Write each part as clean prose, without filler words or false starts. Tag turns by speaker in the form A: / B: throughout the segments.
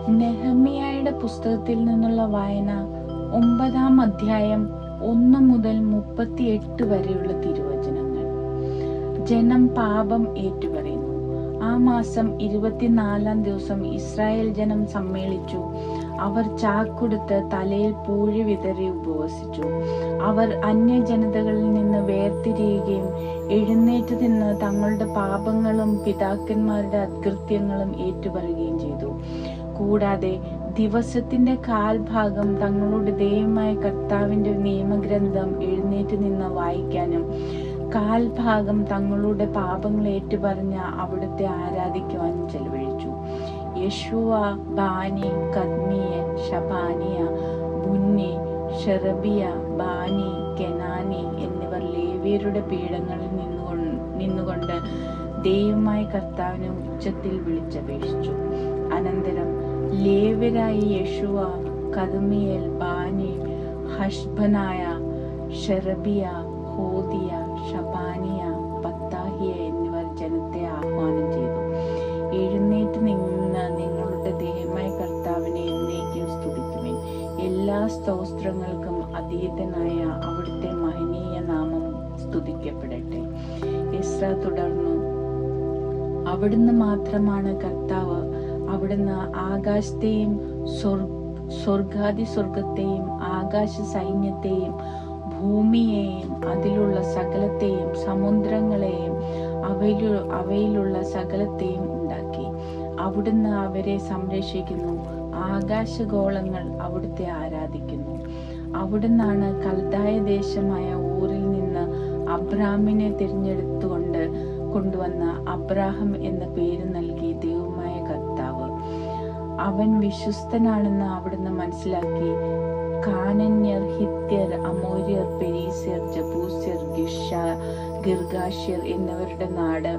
A: നെഹമ്യായുടെ പുസ്തകത്തിൽ നിന്നുള്ള വായന 9-ാം അധ്യായം 1 മുതൽ 38 വരെയുള്ള തിരുവചനങ്ങൾ. ജനം പാപം ഏറ്റുപറയുന്നു. ആ മാസം 24-ാം ദിവസം ഇസ്രായേൽ ജനം സമ്മേളിച്ചു. അവർ ചാക്കുടുത്ത് തലയിൽ പൂഴി വിതറി ഉപവസിച്ചു. അവർ അന്യജനതകളിൽ നിന്ന് വേർതിരിയുകയും എഴുന്നേറ്റ് നിന്ന് തങ്ങളുടെ പാപങ്ങളും പിതാക്കന്മാരുടെ അകൃത്യങ്ങളും ഏറ്റുപറയുകയും ചെയ്തു. കൂടാതെ ദിവസത്തിന്റെ കാൽഭാഗം തങ്ങളുടെ ദൈവമായ കർത്താവിന്റെ നിയമഗ്രന്ഥം എഴുന്നേറ്റ് നിന്ന് വായിക്കാനും കാൽഭാഗം തങ്ങളുടെ പാപങ്ങൾ ഏറ്റുപറഞ്ഞ അവിടുത്തെ ആരാധിക്കുവാനും ചെലവഴിച്ചു. യെശുവ, ബാനി, കദ്മിയൻ, ഷബാനിയ, ബുന്നി, ഷെറബിയ, ബാനി, കെനാനി എന്നിവർ ലേവ്യരുടെ പീഠങ്ങളിൽ നിന്നുകൊണ്ട് ദൈവമായ കർത്താവിനെ ഉച്ചത്തിൽ വിളിച്ചപേക്ഷിച്ചു. അനന്തരം ലേവ്യരായ യെശുവ, കദ്മിയേൽ, ബാനി, ഹഷ്ബനായ, ഷെറബിയ, ഹോദിയ, ഷബാനിയ, പത്താഹിയ എന്നിവർ ജനത്തെ ആഹ്വാനം ചെയ്തു. എഴുന്നേറ്റ് നിന്ന് നിങ്ങളുടെ ദൈവമായ കർത്താവിനെ എന്നേക്കും സ്തുതിക്കുവിൻ. എല്ലാ സ്തോത്രങ്ങൾക്കും അതീതനായ അവിടുത്തെ മഹനീയ നാമം സ്തുതിക്കപ്പെടട്ടെ. എസ്രാ തുടർന്നു, അവിടുന്ന് മാത്രമാണ് കർത്താവ്. അവിടുന്ന് ആകാശത്തെയും സ്വർഗാതിസ്വർഗത്തെയും ആകാശ സൈന്യത്തെയും ഭൂമിയെയും അതിലുള്ള സകലത്തെയും സമുദ്രങ്ങളെയും അവയിലുള്ള സകലത്തെയും ഉണ്ടാക്കി. അവിടുന്ന് അവരെ സംരക്ഷിക്കുന്നു. ആകാശഗോളങ്ങൾ അവിടുത്തെ ആരാധിക്കുന്നു. അവിടുന്നാണ് കൽദായ ദേശമായ ഊരിൽ നിന്ന് അബ്രാമിനെ തിരഞ്ഞെടുത്തുകൊണ്ട് കൊണ്ടുവന്ന അബ്രാഹം എന്ന പേര് നൽകി ദൈവമായ കർത്താവ്. അവൻ വിശ്വസ്തനാണെന്ന് അവിടുന്ന് മനസ്സിലാക്കി. കാനന്യർ, ഹിത്യർ, അമോര്യർ, പെരീസ്യർ, ജബൂസ്യർ, ഗിർഗാഷ്യർ എന്നിവരുടെ നാട്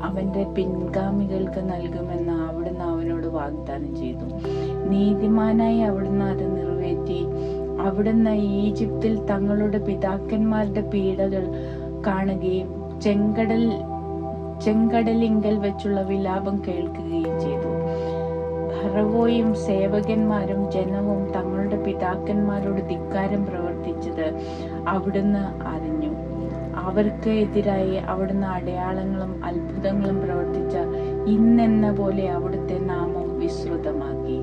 A: അവന്റെ പിൻഗാമികൾക്ക് നൽകുമെന്ന് അവിടുന്ന് അവനോട് വാഗ്ദാനം ചെയ്തു. നീതിമാനായി അവിടുന്ന് അത് നിറവേറ്റി. അവിടുന്ന് ഈജിപ്തിൽ തങ്ങളുടെ പിതാക്കന്മാരുടെ പീഡകൾ കാണുകയും ചെങ്കടലിങ്കൽ വെച്ചുള്ള വിലാപം കേൾക്കുകയും ചെയ്തു. ഫറവോയും സേവകന്മാരും ജനവും തങ്ങളുടെ പിതാക്കന്മാരോട് ധിക്കാരം പ്രവർത്തിച്ചത് അവിടുന്ന് അറിഞ്ഞു. അവർക്ക് എതിരായി അവിടുന്ന് അടയാളങ്ങളും അത്ഭുതങ്ങളും പ്രവർത്തിച്ച ഇന്നെന്ന പോലെ അവിടുത്തെ നാമം വിസ്തൃതമാക്കി.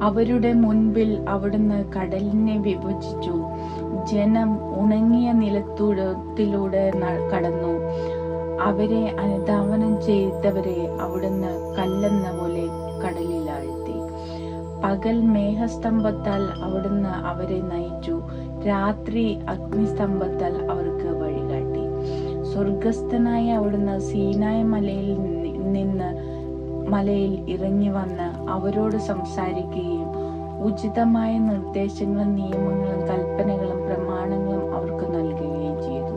A: അവരുടെ മുൻപിൽ അവിടുന്ന് കടലിനെ വിഭജിച്ചു. ജനം ഉണങ്ങിയ നിലത്തിലൂടെ കടന്നു. അവരെ അനുധാവനം ചെയ്തവരെ അവിടുന്ന് കല്ലെന്ന പോലെ കടലിൽ ആഴ്ത്തി. പകൽ മേഘസ്തംഭത്താൽ അവിടുന്ന് അവരെ നയിച്ചു. രാത്രി അഗ്നിസ്തംഭത്താൽ അവർക്ക് വഴികാട്ടി. സ്വർഗസ്ഥനായ അവിടുന്ന് സീനായ് മലയിൽ ഇറങ്ങി വന്ന് അവരോട് സംസാരിക്കുകയും ഉചിതമായ നിർദ്ദേശങ്ങളും നിയമങ്ങളും കൽപ്പനകളും പ്രമാണങ്ങളും അവർക്ക് നൽകുകയും ചെയ്തു.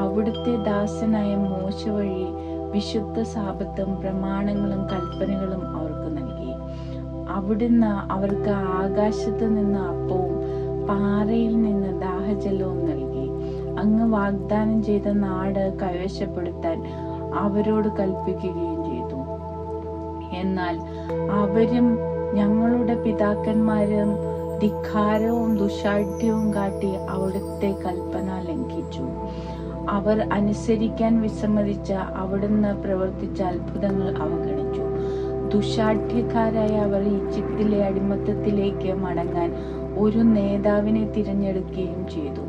A: അവിടുത്തെ ദാസനായ മോശ വഴി വിശുദ്ധ സാബത്തും പ്രമാണങ്ങളും കൽപ്പനകളും അവർക്ക് നൽകി. അവിടുന്ന് അവർക്ക് ആകാശത്ത് നിന്ന് അപ്പവും പാറയിൽ നിന്ന് ദാഹജലവും നൽകി. അങ്ങ് വാഗ്ദാനം ചെയ്ത നാട് കൈവശപ്പെടുത്താൻ അവരോട് കൽപ്പിക്കുകയും ചെയ്തു. എന്നാൽ അവരും ഞങ്ങളുടെ പിതാക്കന്മാരും ധിക്കാരവും ദുശാഠ്യവും കാട്ടി അവിടുത്തെ കൽപ്പന ലംഘിച്ചു. അവർ അനുസരിക്കാൻ വിസമ്മതിച്ച അവിടുന്ന് പ്രവർത്തിച്ച അത്ഭുതങ്ങൾ അവഗണിച്ചു. ദുശാഠ്യക്കാരായ അവർ ഈജിപ്തിലെ അടിമത്തത്തിലേക്ക് മടങ്ങാൻ ഒരു നേതാവിനെ തിരഞ്ഞെടുക്കുകയും ചെയ്തു.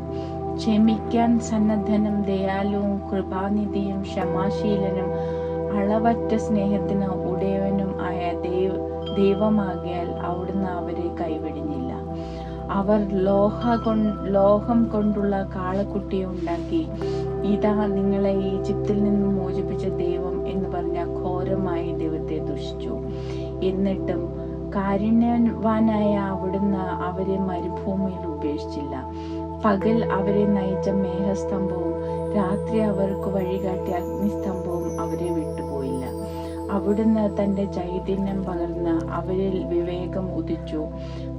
A: ക്ഷമിക്കാൻ സന്നദ്ധനും ദയാലുവും കൃപാനിധിയും ക്ഷമാശീലനും അളവറ്റ സ്നേഹത്തിന് ഉടയവനും ആയ ദൈവമാകിയാൽ അവിടുന്ന് അവരെ കൈവിടിഞ്ഞില്ല. അവർ ലോഹം കൊണ്ടുള്ള കാളക്കുട്ടിയെ ഉണ്ടാക്കി, ഇതാ നിങ്ങളെ ഈജിപ്തിൽ നിന്ന് മോചിപ്പിച്ച ദൈവം എന്ന് പറഞ്ഞ ഘോരമായി ദൈവത്തെ ദുഷിച്ചു. എന്നിട്ടും കാരുണ്യവാനായ അവിടുന്ന് അവരെ മരുഭൂമിയിൽ ഉപേക്ഷിച്ചില്ല. പകൽ അവരെ നയിച്ച മേഘസ്തംഭവും രാത്രി അവർക്ക് വഴികാട്ടിയ അഗ്നിസ്തംഭവും അവരെ വിട്ടുപോയില്ല. അവിടുന്ന് തന്റെ ചൈതന്യം പകർന്ന് അവരിൽ വിവേകം ഉദിച്ചു.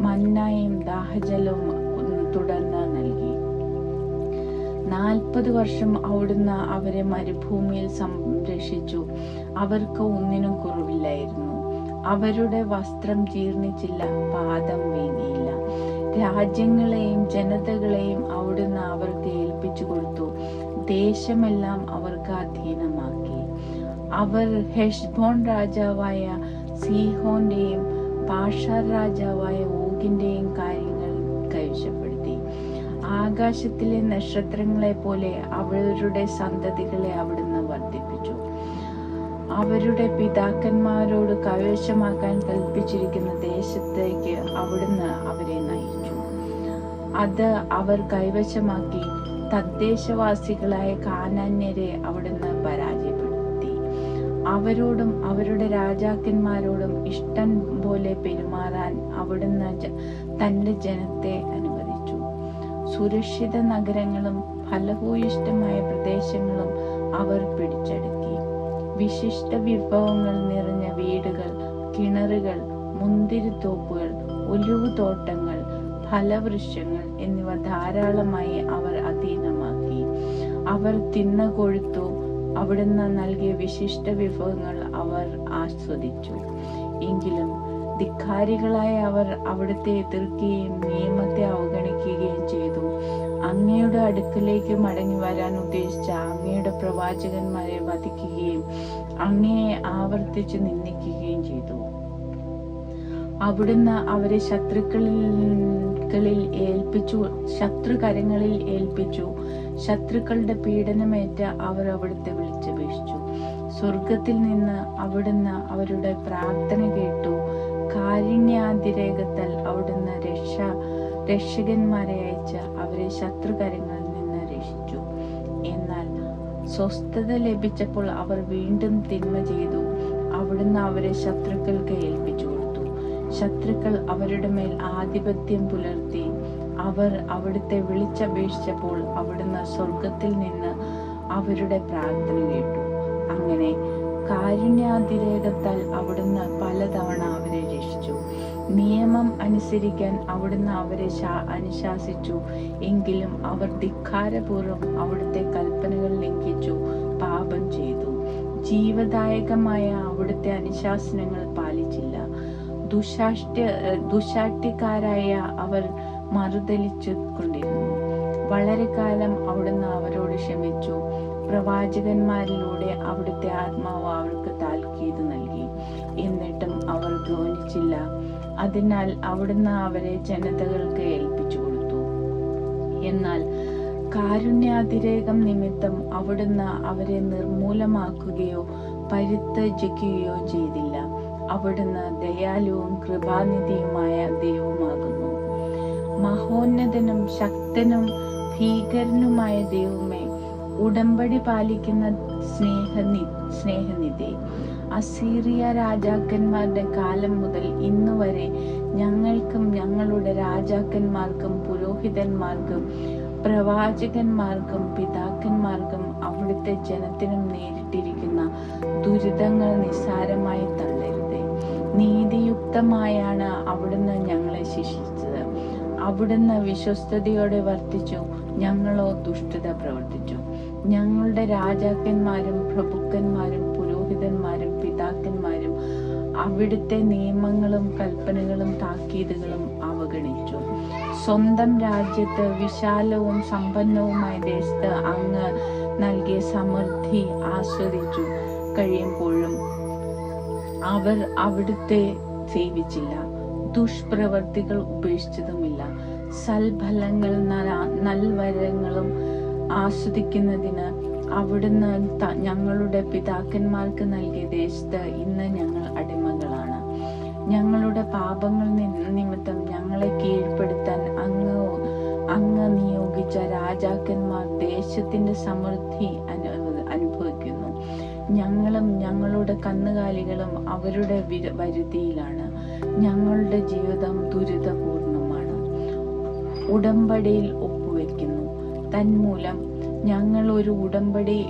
A: മന്നായും ദാഹജലവും തുടർന്ന് നൽകി. 40 വർഷം അവിടുന്ന് അവരെ മരുഭൂമിയിൽ സംരക്ഷിച്ചു. അവർക്ക് ഒന്നിനും കുറവില്ലായിരുന്നു. അവരുടെ വസ്ത്രം ജീർണിച്ചില്ല, പാദം വീങ്ങിയില്ല. രാജ്യങ്ങളെയും ജനതകളെയും അവിടുന്ന് അവർക്ക് ഏൽപ്പിച്ചു കൊടുത്തു. ദേശമെല്ലാം അവർക്ക് അധീനമാക്കി. അവർ ഹെഷ്ബോൻ രാജാവായ സീഹോന്റെയും ബാഷാർ രാജാവായ ഓഗിന്റെയും കാര്യങ്ങൾ കൈവശപ്പെടുത്തി. ആകാശത്തിലെ നക്ഷത്രങ്ങളെ പോലെ അവരുടെ സന്തതികളെ അവിടുന്ന് വർദ്ധിപ്പിച്ചു. അവരുടെ പിതാക്കന്മാരോട് കൈവശമാക്കാൻ കൽപ്പിച്ചിരിക്കുന്ന ദേശത്തേക്ക് അവിടുന്ന് അവരെ നയിച്ചു. അത് അവർ കൈവശമാക്കി. തദ്ദേശവാസികളായ കാനാന്യരെ അവിടുന്ന് പരാജയപ്പെടുത്തി. അവരോടും അവരുടെ രാജാക്കന്മാരോടും ഇഷ്ടം പോലെ പെരുമാറാൻ അവിടുന്ന് തന്റെ ജനത്തെ അനുവദിച്ചു. സുരക്ഷിത നഗരങ്ങളും ഫലഭൂയിഷ്ടമായ പ്രദേശങ്ങളും അവർ പിടിച്ചടക്കി. വിശിഷ്ട വിഭവങ്ങൾ നിറഞ്ഞ വീടുകൾ, കിണറുകൾ, മുന്തിരിത്തോപ്പുകൾ, ഒലിവുതോട്ടങ്ങൾ, ഫലവൃക്ഷങ്ങൾ എന്നിവ ധാരാളമായി അവർ അധീനമാക്കി. അവർ തിന്ന കൊഴുത്തു. അവിടുന്ന് നൽകിയ വിശിഷ്ട വിഭവങ്ങൾ അവർ ആസ്വദിച്ചു. എങ്കിലും ധിക്കാരികളായ അവർ അവിടുത്തെ എതിർക്കുകയും നിയമത്തെ അവഗണിക്കുകയും ചെയ്തു. അങ്ങയുടെ അടുക്കലേക്ക് മടങ്ങി വരാൻ ഉദ്ദേശിച്ച അങ്ങയുടെ പ്രവാചകന്മാരെ വധിക്കുകയും അങ്ങയെ ആവർത്തിച്ച് നിന്ദിക്കുകയും ചെയ്തു. അവിടുന്ന് അവരെ ശത്രുകരങ്ങളിൽ ഏൽപ്പിച്ചു. ശത്രുക്കളുടെ പീഡനമേറ്റ് അവർ അവിടുത്തെ വിളിച്ചപേക്ഷിച്ചു. സ്വർഗത്തിൽ നിന്ന് അവിടുന്ന് അവരുടെ പ്രാർത്ഥന കേട്ടു. കാരുണ്യാതിരേകത്താൽ അവിടുന്ന് രക്ഷകന്മാരെ അയച്ച് അവരെ ശത്രുകരങ്ങളിൽ നിന്ന് രക്ഷിച്ചു. എന്നാൽ സ്വസ്ഥത ലഭിച്ചപ്പോൾ അവർ വീണ്ടും തിന്മ ചെയ്തു. അവിടുന്ന് അവരെ ശത്രുക്കൾക്ക് ഏൽപ്പിച്ചു കൊടുത്തു. ശത്രുക്കൾ അവരുടെ മേൽ ആധിപത്യം പുലർത്തി. അവർ അവിടുത്തെ വിളിച്ചപേക്ഷിച്ചപ്പോൾ അവിടുന്ന് സ്വർഗത്തിൽ നിന്ന് അവരുടെ പ്രാർത്ഥന കേട്ടു. അങ്ങനെ കാരുണ്യാതിരേകത്താൽ അവിടുന്ന് പലതവണ അവരെ രക്ഷിച്ചു. നിയമം അനുസരിക്കാൻ അവിടുന്ന് അവരെ അനുശാസിച്ചു. എങ്കിലും അവർ ധിക്കാരപൂർവ്വം അവിടുത്തെ കൽപ്പനകൾ ലംഘിച്ചു പാപം ചെയ്തു. ജീവദായകമായ അവിടുത്തെ അനുശാസനങ്ങൾ പാലിച്ചില്ല. ദുശാഠ്യക്കാരായ അവർ മറുതലിച്ചു കൊണ്ടിരുന്നു. വളരെ കാലം അവിടുന്ന് അവരോട് ക്ഷമിച്ചു. പ്രവാചകന്മാരിലൂടെ അവിടുത്തെ ആത്മാവ് അവർക്ക് താൽക്കീത് നൽകി. എന്നിട്ടും അവർ ഗൗനിച്ചില്ല. അതിനാൽ അവിടുന്ന് അവരെ ജനതകൾക്ക് ഏൽപ്പിച്ചു കൊടുത്തു. എന്നാൽ കാരുണ്യാതിരേകം നിമിത്തം അവിടുന്ന് അവരെ നിർമൂലമാക്കുകയോ പരിത്യജിക്കുകയോ ചെയ്തില്ല. അവിടുന്ന് ദയാലുവും കൃപാനിധിയുമായ ദൈവമാകുന്നു. മഹോന്നതനും ശക്തനും ഭീകരനുമായ ദൈവമേ, ഉടമ്പടി പാലിക്കുന്ന സ്നേഹനിധി, അസീറിയ രാജാക്കന്മാരുടെ കാലം മുതൽ ഇന്നുവരെ ഞങ്ങൾക്കും ഞങ്ങളുടെ രാജാക്കന്മാർക്കും പുരോഹിതന്മാർക്കും പ്രവാചകന്മാർക്കും പിതാക്കന്മാർക്കും അവിടുത്തെ ജനത്തിനും നേരിട്ടിരിക്കുന്ന ദുരിതങ്ങൾ നിസ്സാരമായി തള്ളരുതേ. നീതിയുക്തമായാണ് അവിടുന്ന് ഞങ്ങളെ ശിക്ഷിച്ചത്. അവിടുന്ന് വിശ്വസ്തയോടെ വർത്തിച്ചു, ഞങ്ങളോ ദുഷ്ടത പ്രവർത്തിച്ചു. ഞങ്ങളുടെ രാജാക്കന്മാരും പ്രഭുക്കന്മാരും പുരോഹിതന്മാരും പിതാക്കന്മാരും അവിടുത്തെ നിയമങ്ങളും കൽപ്പനകളും താക്കീതുകളും അവഗണിച്ചു. സ്വന്തം രാജ്യത്ത് വിശാലവും സമ്പന്നവുമായ ദേശത്ത് അങ്ങ് നൽകിയ സമൃദ്ധി ആസ്വദിച്ചു കഴിയുമ്പോഴും അവർ അവിടുത്തെ സേവിച്ചില്ല. ദുഷ്പ്രവർത്തികൾ ഉപേക്ഷിച്ചതുമില്ല. സൽഫലങ്ങൾ നൽവരങ്ങളും ആസ്വദിക്കുന്നതിന് അവിടുന്ന് ഞങ്ങളുടെ പിതാക്കന്മാർക്ക് നൽകിയ ദേശത്ത് ഇന്ന് ഞങ്ങൾ അടിമകളാണ്. ഞങ്ങളുടെ പാപങ്ങൾ നിമിത്തം ഞങ്ങളെ കീഴ്പ്പെടുത്താൻ അങ്ങ് നിയോഗിച്ച രാജാക്കന്മാർ ദേശത്തിന്റെ സമൃദ്ധി അനുഭവിക്കുന്നു. ഞങ്ങളും ഞങ്ങളുടെ കന്നുകാലികളും അവരുടെ വരുതിയിലാണ്. ഞങ്ങളുടെ ജീവിതം ദുരിതപൂർണമാണ്. ഉടമ്പടിയിൽ ഒപ്പുവെക്കുന്നു. തന്മൂലം ഞങ്ങൾ ഒരു ഉടമ്പടി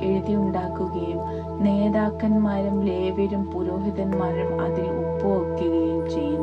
A: നേതാക്കന്മാരും ലേവ്യരും പുരോഹിതന്മാരും അതിൽ ഒപ്പുവെക്കുകയും ചെയ്യുന്നു.